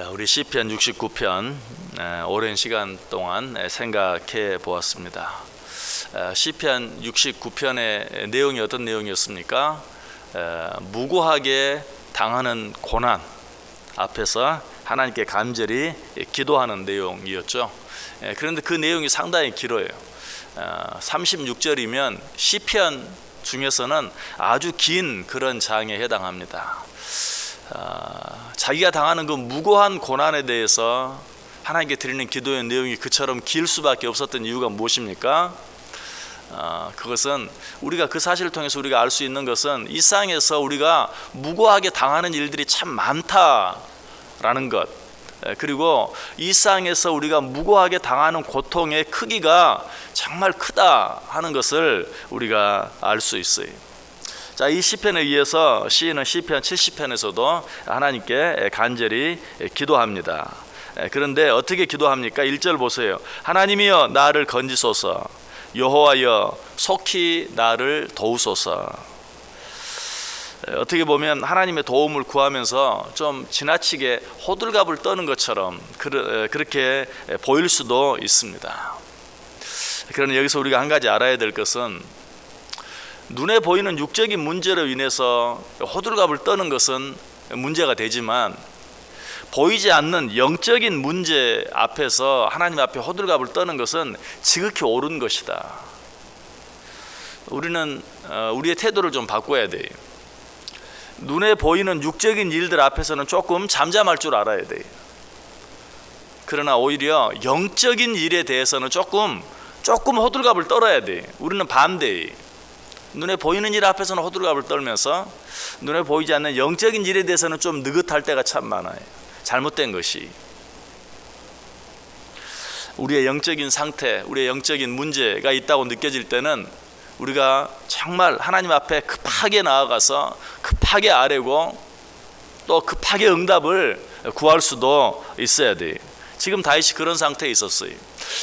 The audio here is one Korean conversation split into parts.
우리 시편 69편 오랜 시간 동안 생각해 보았습니다. 시편 69편의 내용이 어떤 내용이었습니까? 무고하게 당하는 고난 앞에서 하나님께 간절히 기도하는 내용이었죠. 그런데 그 내용이 상당히 길어요. 36절이면 시편 중에서는 아주 긴 그런 장에 해당합니다. 자기가 당하는 그 무고한 고난에 대해서 하나님께 드리는 기도의 내용이 그처럼 길 수밖에 없었던 이유가 무엇입니까? 그것은 우리가 그 사실을 통해서 우리가 알 수 있는 것은 이 세상에서 우리가 무고하게 당하는 일들이 참 많다라는 것, 그리고 이 세상에서 우리가 무고하게 당하는 고통의 크기가 정말 크다 하는 것을 우리가 알 수 있어요. 자, 이 시편에 의해서 시인은 시편 70편에서도 하나님께 간절히 기도합니다. 그런데 어떻게 기도합니까? 1절 보세요. 하나님이여 나를 건지소서, 여호와여 속히 나를 도우소서. 어떻게 보면 하나님의 도움을 구하면서 좀 지나치게 호들갑을 떠는 것처럼 그렇게 보일 수도 있습니다. 그러나 여기서 우리가 한 가지 알아야 될 것은, 눈에 보이는 육적인 문제로 인해서 호들갑을 떠는 것은 문제가 되지만, 보이지 않는 영적인 문제 앞에서 하나님 앞에 호들갑을 떠는 것은 지극히 옳은 것이다. 우리는 우리의 태도를 좀 바꿔야 돼요. 눈에 보이는 육적인 일들 앞에서는 조금 잠잠할 줄 알아야 돼요. 그러나 오히려 영적인 일에 대해서는 조금 호들갑을 떨어야 돼요. 우리는 반대예요. 눈에 보이는 일 앞에서는 호들갑을 떨면서 눈에 보이지 않는 영적인 일에 대해서는 좀 느긋할 때가 참 많아요. 잘못된 것이, 우리의 영적인 상태, 우리의 영적인 문제가 있다고 느껴질 때는 우리가 정말 하나님 앞에 급하게 나아가서 급하게 아뢰고 또 급하게 응답을 구할 수도 있어야 돼요. 지금 다윗이 그런 상태에 있었어요.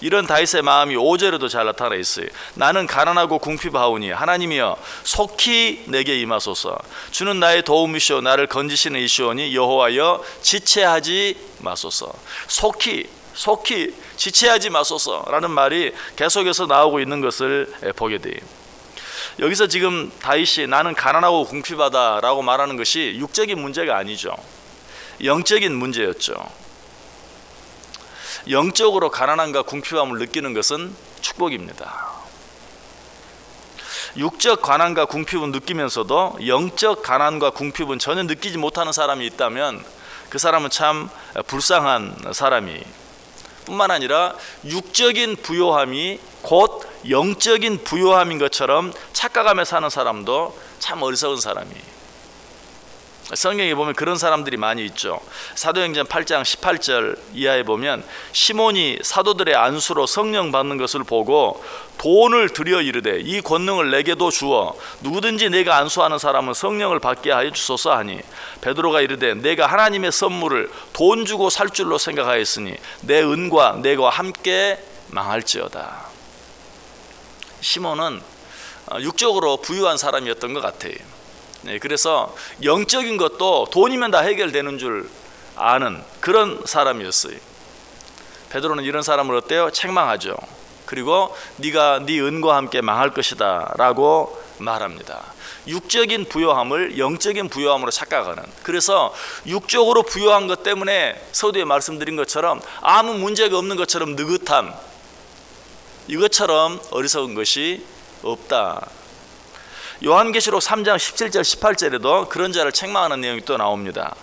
이런 다윗의 마음이 5절에도 잘 나타나 있어요. 나는 가난하고 궁핍하오니 하나님이여 속히 내게 임하소서. 주는 나의 도움이시오 나를 건지시는 이시오니 여호와여 지체하지 마소서. 속히 지체하지 마소서라는 말이 계속해서 나오고 있는 것을 보게 돼요. 여기서 지금 다윗이 나는 가난하고 궁핍하다라고 말하는 것이 육적인 문제가 아니죠. 영적인 문제였죠. 영적으로 가난함과 궁핍함을 느끼는 것은 축복입니다. 육적 가난과 궁핍은 느끼면서도 영적 가난과 궁핍은 전혀 느끼지 못하는 사람이 있다면 그 사람은 참 불쌍한 사람이, 뿐만 아니라 육적인 부요함이 곧 영적인 부요함인 것처럼 착각하며 사는 사람도 참 어리석은 사람이. 성경에 보면 그런 사람들이 많이 있죠. 사도행전 8장 18절 이하에 보면 시몬이 사도들의 안수로 성령 받는 것을 보고 돈을 들여 이르되 이 권능을 내게도 주어 누구든지 내가 안수하는 사람은 성령을 받게 하여 주소서 하니, 베드로가 이르되 내가 하나님의 선물을 돈 주고 살 줄로 생각하였으니 내 은과 내가 함께 망할지어다. 시몬은 육적으로 부유한 사람이었던 것 같아요. 그래서 영적인 것도 돈이면 다 해결되는 줄 아는 그런 사람이었어요. 베드로는 이런 사람을 어때요? 책망하죠. 그리고 네가 네 은과 함께 망할 것이다 라고 말합니다. 육적인 부요함을 영적인 부요함으로 착각하는, 그래서 육적으로 부요한 것 때문에 서두에 말씀드린 것처럼 아무 문제가 없는 것처럼 느긋함, 이것처럼 어리석은 것이 없다. 요한계시록 3장 17절 18절에도 그런 자를 책망하는 내용이 또 나옵니다.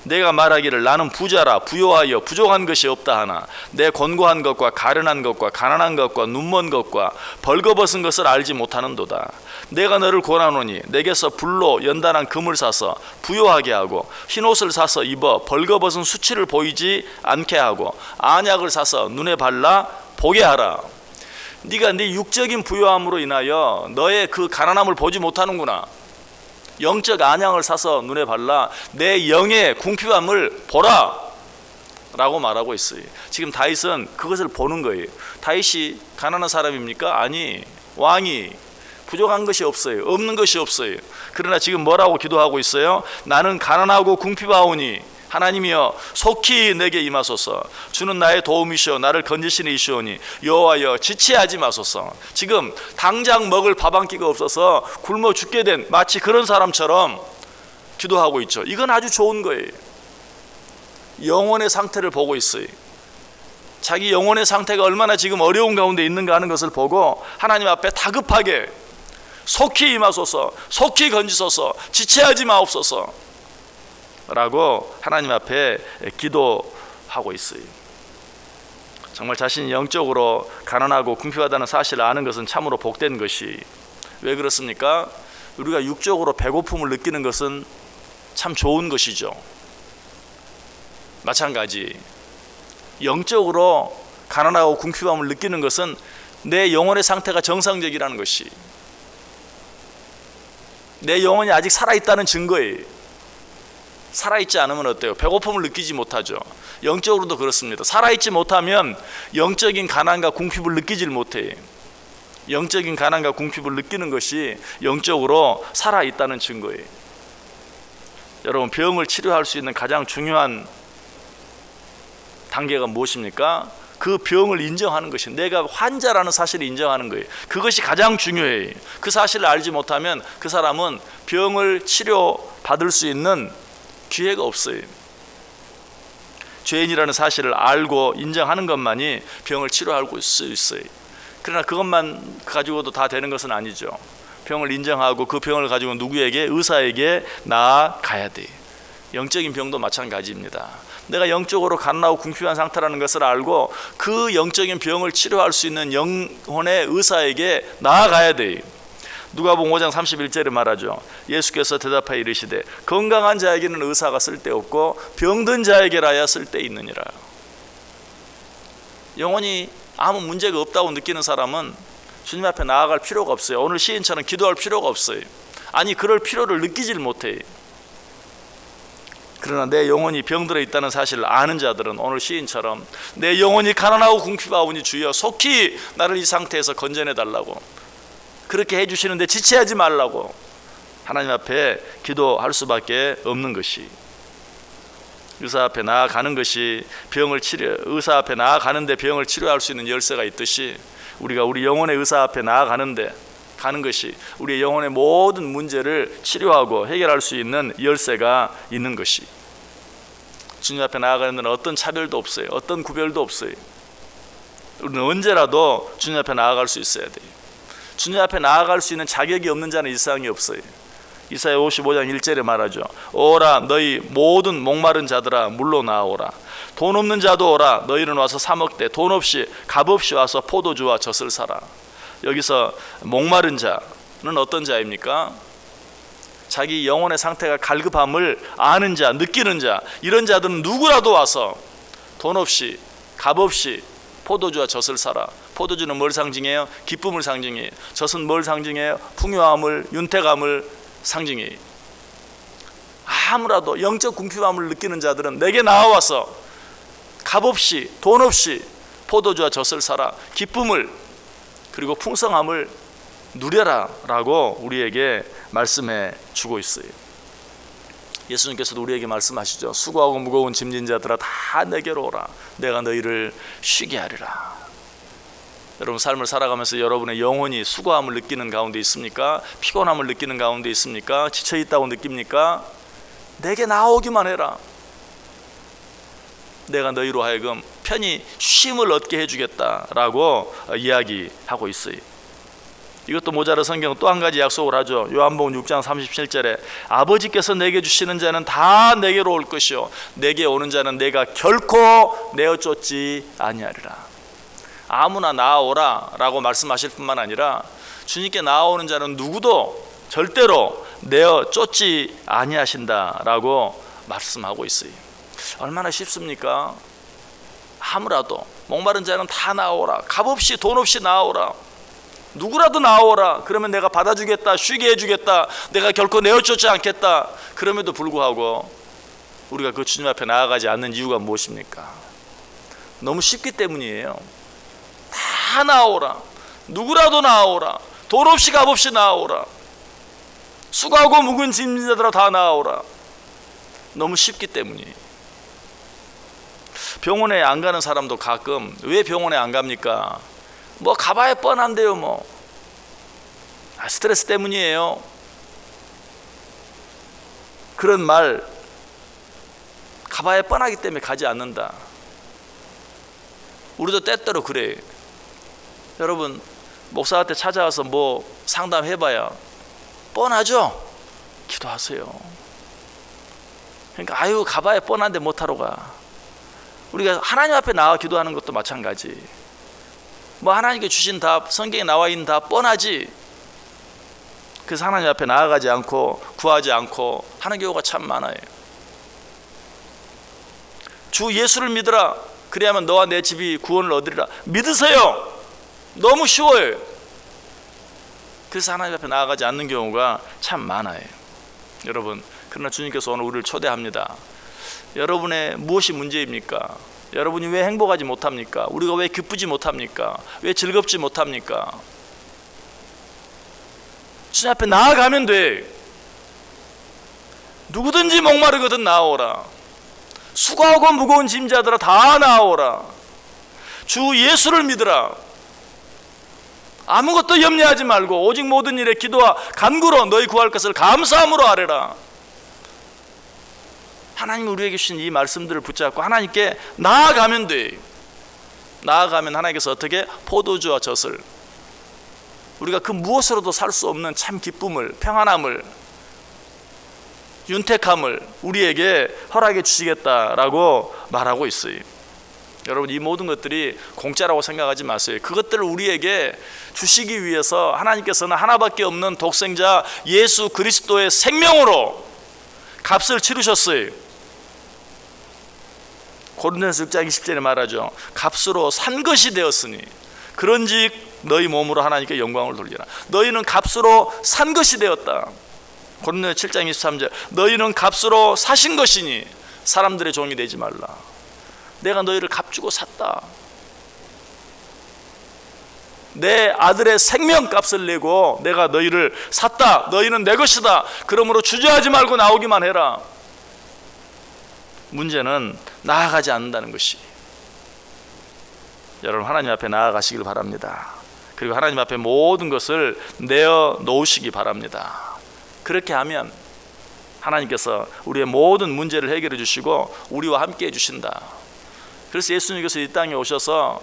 내가 말하기를 나는 부자라 부요하여 부족한 것이 없다 하나 내 곤고한 것과 가련한 것과 가난한 것과 눈먼 것과 벌거벗은 것을 알지 못하는도다. 내가 너를 권하노니 내게서 불로 연단한 금을 사서 부요하게 하고 흰옷을 사서 입어 벌거벗은 수치를 보이지 않게 하고 안약을 사서 눈에 발라 보게 하라. 네가 네 육적인 부요함으로 인하여 너의 그 가난함을 보지 못하는구나. 영적 안양을 사서 눈에 발라 내 영의 궁핍함을 보라 라고 말하고 있어요. 지금 다윗은 그것을 보는 거예요. 다윗이 가난한 사람입니까? 아니, 왕이 부족한 것이 없어요. 없는 것이 없어요. 그러나 지금 뭐라고 기도하고 있어요? 나는 가난하고 궁핍하오니 하나님이여 속히 내게 임하소서. 주는 나의 도움이시오 나를 건지시는 이시오니 여호와여 지체하지 마소서. 지금 당장 먹을 밥 한 끼가 없어서 굶어 죽게 된 마치 그런 사람처럼 기도하고 있죠. 이건 아주 좋은 거예요. 영혼의 상태를 보고 있어요. 자기 영혼의 상태가 얼마나 지금 어려운 가운데 있는가 하는 것을 보고 하나님 앞에 다급하게 속히 임하소서, 속히 건지소서, 지체하지 마옵소서 라고 하나님 앞에 기도하고 있어요. 정말 자신이 영적으로 가난하고 궁핍하다는 사실을 아는 것은 참으로 복된 것이, 왜 그렇습니까? 우리가 육적으로 배고픔을 느끼는 것은 참 좋은 것이죠. 마찬가지 영적으로 가난하고 궁핍함을 느끼는 것은 내 영혼의 상태가 정상적이라는 것이, 내 영혼이 아직 살아있다는 증거예요. 살아있지 않으면 어때요? 배고픔을 느끼지 못하죠. 영적으로도 그렇습니다. 살아있지 못하면 영적인 가난과 궁핍을 느끼질 못해요. 영적인 가난과 궁핍을 느끼는 것이 영적으로 살아있다는 증거예요. 여러분, 병을 치료할 수 있는 가장 중요한 단계가 무엇입니까? 그 병을 인정하는 것이, 내가 환자라는 사실을 인정하는 거예요. 그것이 가장 중요해요. 그 사실을 알지 못하면 그 사람은 병을 치료받을 수 있는 기회가 없어요. 죄인이라는 사실을 알고 인정하는 것만이 병을 치료할 수 있어요. 그러나 그것만 가지고도 다 되는 것은 아니죠. 병을 인정하고 그 병을 가지고 누구에게? 의사에게 나아가야 돼요. 영적인 병도 마찬가지입니다. 내가 영적으로 가난하고 궁핍한 상태라는 것을 알고 그 영적인 병을 치료할 수 있는 영혼의 의사에게 나아가야 돼요. 누가복음 5장 31절에 말하죠. 예수께서 대답하여 이르시되 건강한 자에게는 의사가 쓸데없고 병든 자에게라야 쓸데있느니라. 영혼이 아무 문제가 없다고 느끼는 사람은 주님 앞에 나아갈 필요가 없어요. 오늘 시인처럼 기도할 필요가 없어요. 아니, 그럴 필요를 느끼질 못해요. 그러나 내 영혼이 병들어 있다는 사실을 아는 자들은 오늘 시인처럼 내 영혼이 가난하고 궁핍하오니 주여 속히 나를 이 상태에서 건져내 달라고, 그렇게 해주시는데 지체하지 말라고 하나님 앞에 기도할 수밖에 없는 것이, 의사 앞에 나아가는 것이 의사 앞에 나아가는데 병을 치료할 수 있는 열쇠가 있듯이, 우리가 우리 영혼의 의사 앞에 나아가는데 가는 것이 우리의 영혼의 모든 문제를 치료하고 해결할 수 있는 열쇠가 있는 것이, 주님 앞에 나아가는 데는 어떤 차별도 없어요. 어떤 구별도 없어요. 우리는 언제라도 주님 앞에 나아갈 수 있어야 돼요. 주님 앞에 나아갈 수 있는 자격이 없는 자는 이 세상에 없어요. 이사야 55장 1절에 말하죠. 오라 너희 모든 목마른 자들아 물로 나오라. 돈 없는 자도 오라. 너희는 와서 사 먹되 돈 없이 값없이 와서 포도주와 젖을 사라. 여기서 목마른 자는 어떤 자입니까? 자기 영혼의 상태가 갈급함을 아는 자, 느끼는 자, 이런 자들은 누구라도 와서 돈 없이 값없이 포도주와 젖을 사라. 포도주는 뭘 상징해요? 기쁨을 상징해요. 젖은 뭘 상징해요? 풍요함을, 윤택함을 상징해요. 아무라도 영적 궁핍함을 느끼는 자들은 내게 나와서 값없이 돈 없이 포도주와 젖을 사라. 기쁨을 그리고 풍성함을 누려라 라고 우리에게 말씀해 주고 있어요. 예수님께서도 우리에게 말씀하시죠. 수고하고 무거운 짐진 자들아 다 내게로 오라. 내가 너희를 쉬게 하리라. 여러분, 삶을 살아가면서 여러분의 영혼이 수고함을 느끼는 가운데 있습니까? 피곤함을 느끼는 가운데 있습니까? 지쳐있다고 느낍니까? 내게 나오기만 해라. 내가 너희로 하여금 편히 쉼을 얻게 해주겠다라고 이야기하고 있어요. 이것도 모자라 성경은 또 한 가지 약속을 하죠. 요한복음 6장 37절에 아버지께서 내게 주시는 자는 다 내게로 올 것이요 내게 오는 자는 내가 결코 내어 쫓지 아니하리라. 아무나 나아오라 라고 말씀하실 뿐만 아니라 주님께 나아오는 자는 누구도 절대로 내어 쫓지 아니하신다라고 말씀하고 있어요. 얼마나 쉽습니까? 아무라도 목마른 자는 다 나아오라. 값없이 돈 없이 나아오라. 누구라도 나오라. 그러면 내가 받아주겠다. 쉬게 해주겠다. 내가 결코 내어쫓지 않겠다. 그럼에도 불구하고 우리가 그 주님 앞에 나아가지 않는 이유가 무엇입니까? 너무 쉽기 때문이에요. 다 나오라. 누구라도 나오라. 돈 없이 값 없이 나아오라. 수고하고 묵은 짐진 자들아 다 나아오라. 너무 쉽기 때문이에요. 병원에 안 가는 사람도 가끔 왜 병원에 안 갑니까? 뭐 가봐야 뻔한데요 뭐. 스트레스 때문이에요. 그런 말, 가봐야 뻔하기 때문에 가지 않는다. 우리도 때때로 그래. 여러분, 목사한테 찾아와서 뭐 상담해봐야 뻔하죠? 기도하세요. 그러니까 아유 가봐야 뻔한데 못하러 가. 우리가 하나님 앞에 나와 기도하는 것도 마찬가지. 뭐 하나님께 주신 답, 성경에 나와 있는 답 뻔하지. 그래서 하나님 앞에 나아가지 않고 구하지 않고 하는 경우가 참 많아요. 주 예수를 믿으라. 그래야만 너와 내 집이 구원을 얻으리라. 믿으세요. 너무 쉬워요. 그래서 하나님 앞에 나아가지 않는 경우가 참 많아요. 여러분, 그러나 주님께서 오늘 우리를 초대합니다. 여러분의 무엇이 문제입니까? 여러분이 왜 행복하지 못합니까? 우리가 왜 기쁘지 못합니까? 왜 즐겁지 못합니까? 주님 앞에 나아가면 돼. 누구든지 목마르거든 나오라. 수고하고 무거운 짐자들아 다 나오라. 주 예수를 믿으라. 아무것도 염려하지 말고 오직 모든 일에 기도와 간구로 너희 구할 것을 감사함으로 아뢰라. 하나님 우리에게 주신 이 말씀들을 붙잡고 하나님께 나아가면 돼. 나아가면 하나님께서 어떻게 포도주와 젖을, 우리가 그 무엇으로도 살 수 없는 참 기쁨을, 평안함을, 윤택함을 우리에게 허락해 주시겠다라고 말하고 있어요. 여러분, 이 모든 것들이 공짜라고 생각하지 마세요. 그것들을 우리에게 주시기 위해서 하나님께서는 하나밖에 없는 독생자 예수 그리스도의 생명으로 값을 치르셨어요. 고린도전서 6장 20절에 말하죠. 값으로 산 것이 되었으니 그런즉 너희 몸으로 하나님께 영광을 돌리라. 너희는 값으로 산 것이 되었다. 고린도전서 7장 23절 너희는 값으로 사신 것이니 사람들의 종이 되지 말라. 내가 너희를 값주고 샀다. 내 아들의 생명값을 내고 내가 너희를 샀다. 너희는 내 것이다. 그러므로 주저하지 말고 나오기만 해라. 문제는 나아가지 않는다는 것이. 여러분, 하나님 앞에 나아가시길 바랍니다. 그리고 하나님 앞에 모든 것을 내어 놓으시기 바랍니다. 그렇게 하면 하나님께서 우리의 모든 문제를 해결해 주시고 우리와 함께 해 주신다. 그래서 예수님께서 이 땅에 오셔서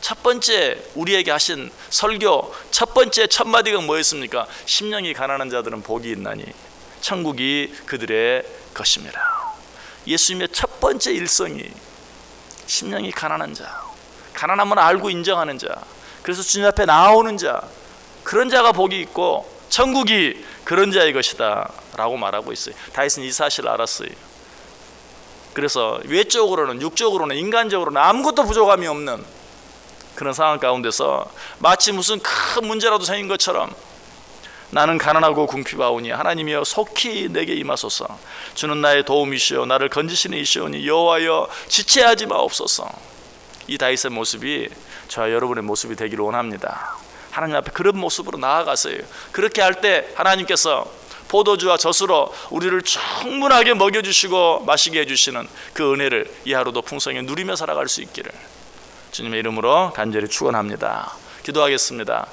첫 번째 우리에게 하신 설교, 첫 번째 첫 마디가 뭐였습니까? 심령이 가난한 자들은 복이 있나니 천국이 그들의 것입니다. 예수님의 첫 번째 일성이 심령이 가난한 자, 가난함을 알고 인정하는 자, 그래서 주님 앞에 나오는 자, 그런 자가 복이 있고 천국이 그런 자의 것이다 라고 말하고 있어요. 다윗은 이 사실을 알았어요. 그래서 외적으로는, 육적으로는, 인간적으로는 아무것도 부족함이 없는 그런 상황 가운데서 마치 무슨 큰 문제라도 생긴 것처럼 나는 가난하고 궁핍하오니 하나님이여 속히 내게 임하소서. 주는 나의 도움이시오 나를 건지시는 이시오니 여호와여 지체하지 마옵소서. 이 다윗의 모습이 저와 여러분의 모습이 되기를 원합니다. 하나님 앞에 그런 모습으로 나아가세요. 그렇게 할 때 하나님께서 포도주와 젖으로 우리를 충분하게 먹여주시고 마시게 해주시는 그 은혜를 이 하루도 풍성히 누리며 살아갈 수 있기를 주님의 이름으로 간절히 축원합니다. 기도하겠습니다.